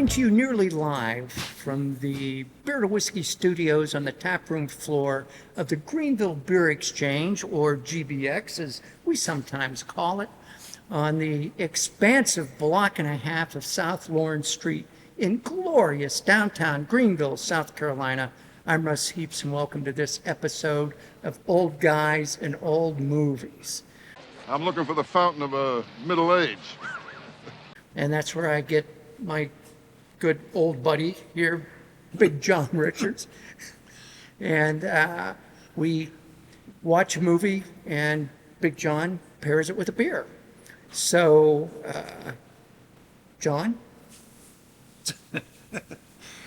Coming to you nearly live from the Beer to Whiskey studios on the taproom floor of the Greenville Beer Exchange, or GBX as we sometimes call it, on the expansive block and a half of South Lawrence Street in glorious downtown Greenville, South Carolina. I'm Russ Heaps, and welcome to this episode of Old Guys and Old Movies. I'm looking for the fountain of middle age. And that's where I get my good old buddy here, Big John Richards. And we watch a movie, and Big John pairs it with a beer. So, John?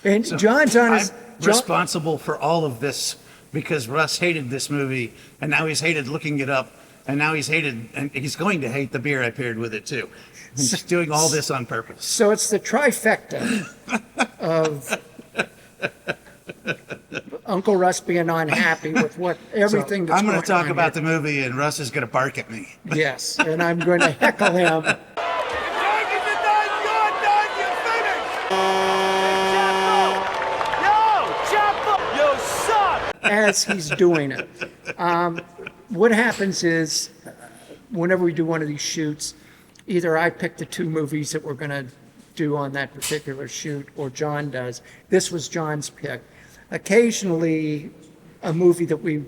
And so John's on his... I'm responsible for all of this because Russ hated this movie, and now he's hated looking it up, and now he's hated, and he's going to hate the beer I paired with it too. He's doing all this on purpose. So it's the trifecta of Uncle Russ being unhappy with everything that's I'm going to talk about here. the movie, and Russ is going to bark at me. Yes, and I'm going to heckle him. As he's doing it. What happens is, whenever we do one of these shoots, either I pick the two movies that we're going to do on that particular shoot, or John does. This was John's pick. Occasionally, a movie that we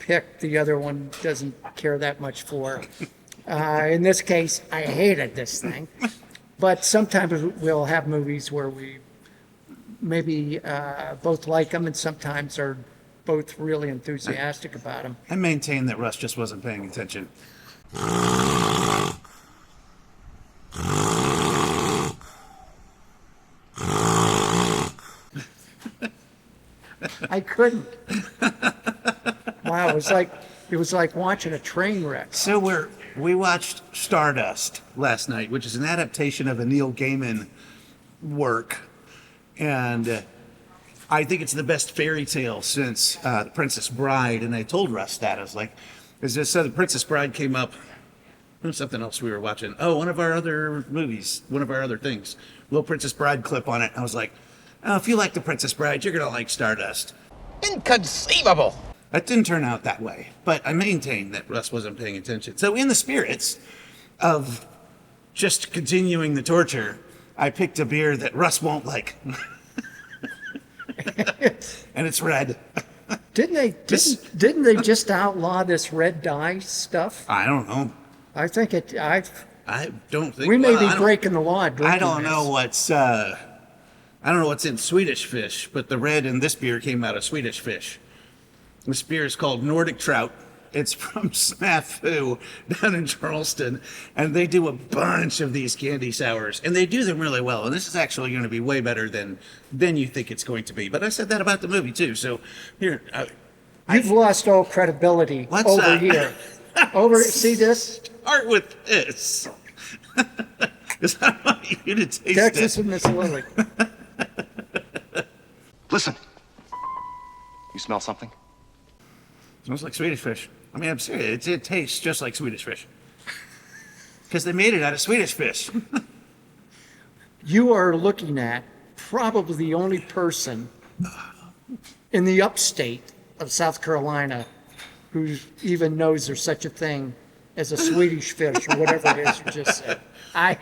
pick, the other one doesn't care that much for. In this case, I hated this thing. But sometimes we'll have movies where we maybe both like them, and sometimes are both really enthusiastic about them. I maintain that Russ just wasn't paying attention. I couldn't. Wow, it was like watching a train wreck. So we watched Stardust last night, which is an adaptation of a Neil Gaiman work, and I think it's the best fairy tale since The Princess Bride. And I told Russ that. I was like, so The Princess Bride came up. There's something else we were watching. Oh, one of our other movies, one of our other things. Little Princess Bride clip on it. I was like, oh, if you like The Princess Bride, you're going to like Stardust. Inconceivable! That didn't turn out that way, but I maintain that Russ wasn't paying attention. So in the spirits of just continuing the torture, I picked a beer that Russ won't like. And it's red. Didn't they just outlaw this red dye stuff? I don't know. I think it. I don't think We may be breaking the law. I don't know what's. I don't know what's in Swedish Fish, but the red in this beer came out of Swedish Fish. This beer is called Nordic Trout. It's from Snafu down in Charleston, and they do a bunch of these candy sours, and they do them really well. And this is actually going to be way better than you think it's going to be. But I said that about the movie too. So here, You've lost all credibility over here. See this? Start with this. Because I want you to taste Texas it. and Miss Lily. Listen. You smell something? Smells like Swedish Fish. I mean, I'm serious. It tastes just like Swedish Fish. Because they made it out of Swedish fish. You are looking at probably the only person in the upstate of South Carolina who even knows there's such a thing as a Swedish fish, or whatever it is you just said. I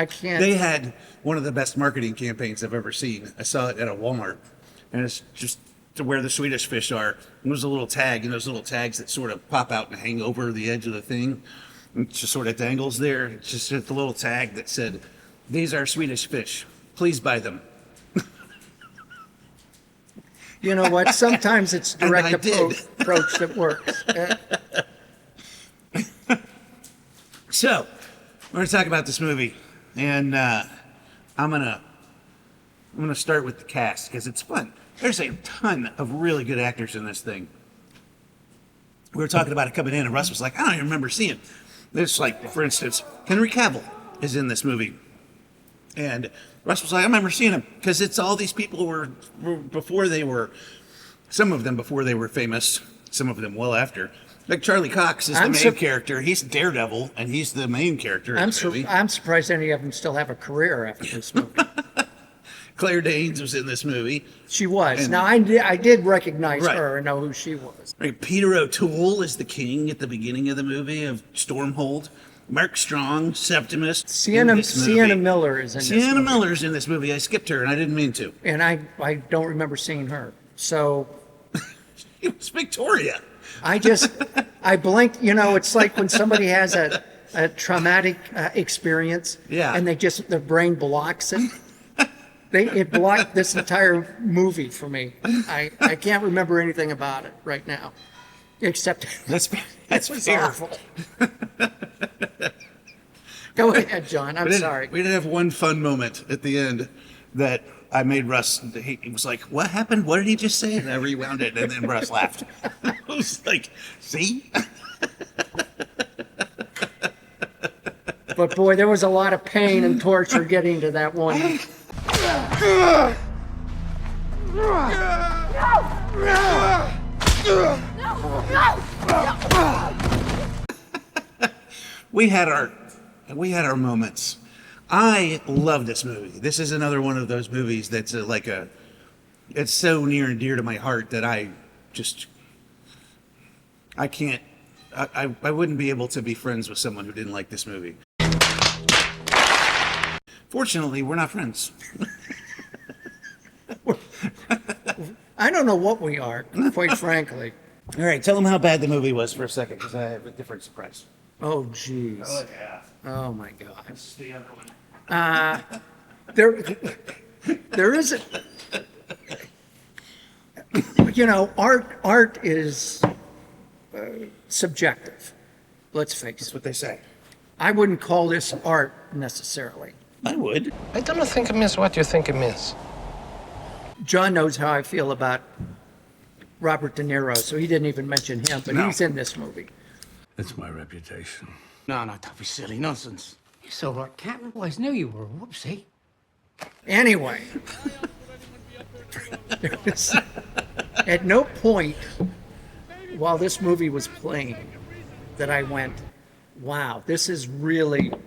can't. They had one of the best marketing campaigns I've ever seen. I saw it at a Walmart, and it's just to where the Swedish fish are. And there's a little tag, and those little tags that sort of pop out and hang over the edge of the thing. It just sort of dangles there. It's just the little tag that said, "These are Swedish fish. Please buy them." You know what? Sometimes it's direct approach that works. So, we're going to talk about this movie, and I'm gonna start with the cast because it's fun. There's a ton of really good actors in this thing. We were talking about it coming in, and Russ was like, "I don't even remember seeing this." Like, for instance, Henry Cavill is in this movie, and Russ was like, "I remember seeing him," because it's all these people were before they were, some of them before they were famous, some of them well after. Like Charlie Cox is the main character. He's Daredevil, and he's the main character in the movie. I'm surprised any of them still have a career after this movie. Claire Danes was in this movie. She was. And- Now, I did recognize Right. her and know who she was. Right, Peter O'Toole is the king at the beginning of the movie of Stormhold. Mark Strong, Septimus. in this movie. Sienna Miller is in this Sienna movie. Miller's in this movie. I skipped her, and I didn't mean to. And I don't remember seeing her. So It was Victoria. I blinked. You know, it's like when somebody has a traumatic experience, Yeah. and their brain blocks it. It blocked this entire movie for me. I can't remember anything about it right now, except That's it was fair. awful. Go ahead, John. I'm sorry. We did have one fun moment at the end that I made Russ. He was like, "What happened? What did he just say?" And I rewound it, and then Russ laughed. I was like, "See." But boy, there was a lot of pain and torture getting to that one. We had our moments. I love this movie. This is another one of those movies that's it's so near and dear to my heart that I can't, I wouldn't be able to be friends with someone who didn't like this movie. Fortunately, we're not friends. I don't know what we are, quite frankly. All right, tell them how bad the movie was for a second, because I have a different surprise. Oh, jeez. Yeah. Oh, my God. This is the other one. There is art is subjective. Let's face That's it. what they say. I wouldn't call this art necessarily. I would. I don't think it means what you think it means. John knows how I feel about Robert De Niro, so he didn't even mention him, but No. he's in this movie. It's my reputation. No, don't be silly. Nonsense. You're so right, Captain. Always knew you were a whoopsie. Anyway, there was, at no point while this movie was playing that I went, wow, this is good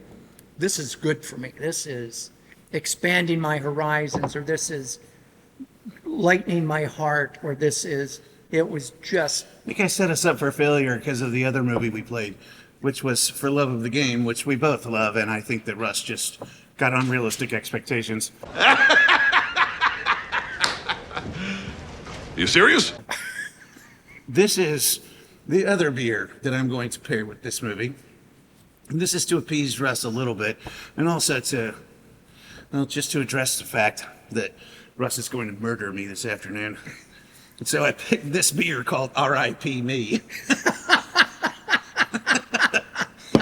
for me. This is expanding my horizons, or this is lightening my heart, or it was just, I think I set us up for failure because of the other movie we played, which was For Love of the Game, which we both love, and I think that Russ just got unrealistic expectations. You serious? This is the other beer that I'm going to pair with this movie. And this is to appease Russ a little bit, and also just to address the fact that Russ is going to murder me this afternoon. And so I picked this beer called R.I.P Me.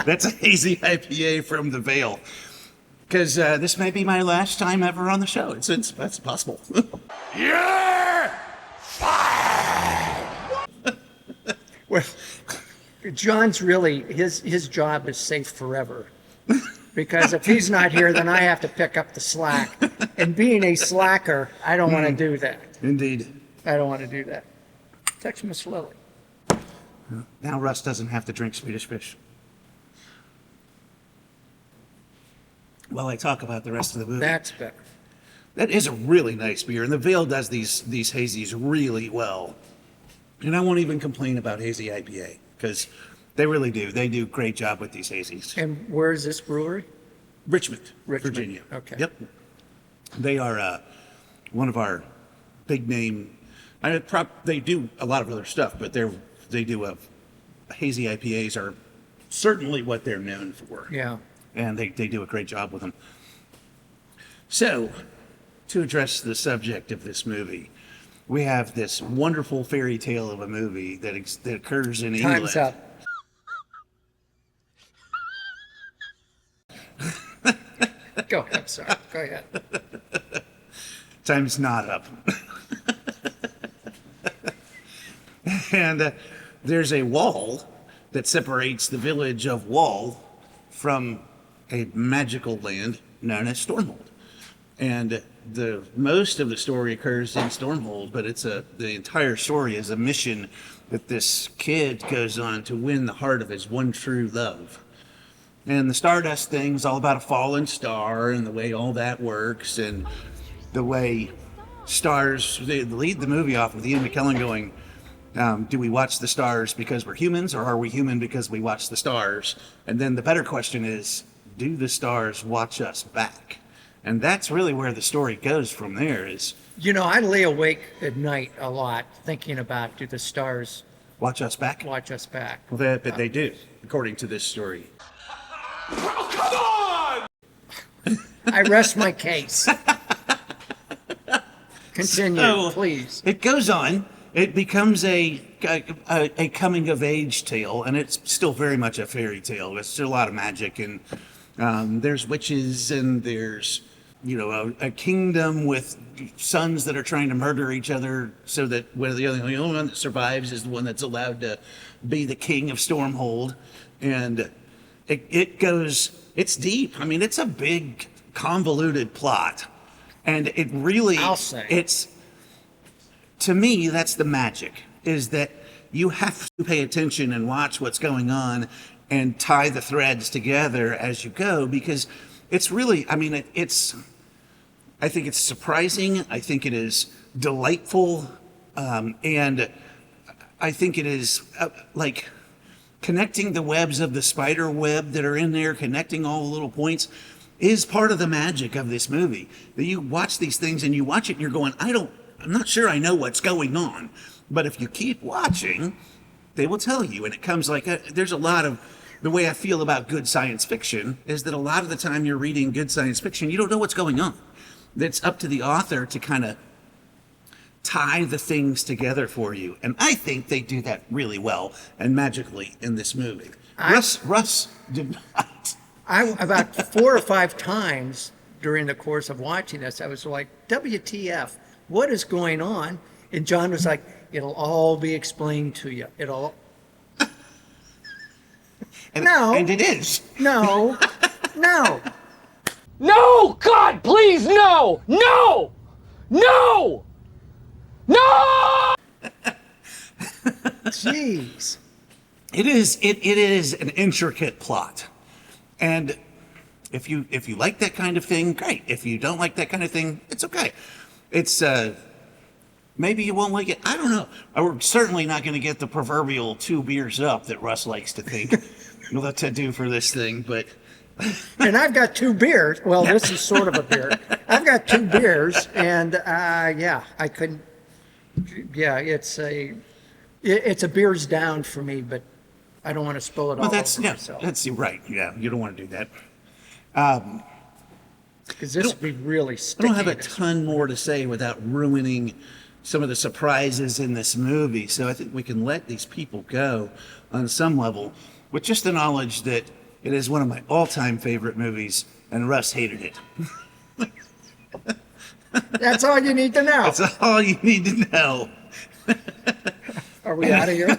That's a hazy IPA from the Vale. Because this may be my last time ever on the show. That's possible. well, John's really, his job is safe forever. Because if he's not here, then I have to pick up the slack. And being a slacker, I don't want to do that. Indeed. I don't want to do that. Text Miss Lily. Now Russ doesn't have to drink Swedish Fish. While I talk about the rest of the movie. That's better. That is a really nice beer, and the Vale does these hazies really well. And I won't even complain about hazy IPA, because they really do. They do a great job with these hazies. And where is this brewery? Richmond, Richmond, Virginia. okay. Yep. They are one of our big name. They do a lot of other stuff, but they do hazy IPAs are certainly what they're known for. Yeah. And they do a great job with them. So, to address the subject of this movie, we have this wonderful fairy tale of a movie that occurs in England. Time's up. Go ahead, I'm sorry. Go ahead. Time's not up. And there's a wall that separates the village of Wall from a magical land known as Stormhold. And most of the story occurs in Stormhold, but the entire story is a mission that this kid goes on to win the heart of his one true love. And the Stardust thing's all about a fallen star and the way all that works. And the way stars, they lead the movie off with Ian McKellen going, do we watch the stars because we're humans, or are we human because we watch the stars? And then the better question is, do the stars watch us back? And that's really where the story goes from there is, You know, I lay awake at night a lot thinking about, do the stars watch us back? watch us back? Well, but they do, according to this story. I rest my case. Continue, So, please. It goes on. It becomes a coming of age tale, and it's still very much a fairy tale. There's still a lot of magic, and there's witches, and there's a kingdom with sons that are trying to murder each other, so that the only one that survives is the one that's allowed to be the king of Stormhold, and it goes. It's deep. I mean, it's a big, convoluted plot, and it really. I'll say. It's. To me, that's the magic, is that you have to pay attention and watch what's going on and tie the threads together as you go, because it's really, I mean, I think it's surprising. I think it is delightful. And I think it is like connecting the webs of the spider web that are in there, connecting all the little points is part of the magic of this movie. That you watch these things and you watch it and you're going, I'm not sure I know what's going on, but if you keep watching, they will tell you. And it comes like, there's a lot of, the way I feel about good science fiction is that a lot of the time you're reading good science fiction, you don't know what's going on. It's up to the author to kind of tie the things together for you. And I think they do that really well and magically in this movie. Russ did not. About 4 or 5 times during the course of watching this, I was like, WTF? What is going on? And John was like, it'll all be explained to you. No. And it is. No. No. No! God, please, no! No! No! No! Jeez. It is an intricate plot. And if you like that kind of thing, great. If you don't like that kind of thing, it's okay. It's maybe you won't like it. I don't know. We're certainly not going to get the proverbial 2 beers up that Russ likes to think to do for this thing. But And I've got 2 beers. Well, this is sort of a beer. I've got 2 beers, and I couldn't. Yeah, it's a beers down for me, but I don't want to spill it all over myself. That's right. Yeah, you don't want to do that. Because this would be really I sticky. don't have a ton more to say without ruining some of the surprises in this movie. So I think we can let these people go on some level with just the knowledge that it is one of my all-time favorite movies, and Russ hated it. That's all you need to know. That's all you need to know. Are we out of here?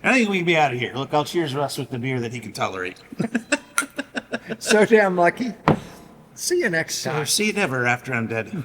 I think we can be out of here. Look, I'll cheers Russ with the beer that he can tolerate. So damn lucky. See you next time. See you never after I'm dead.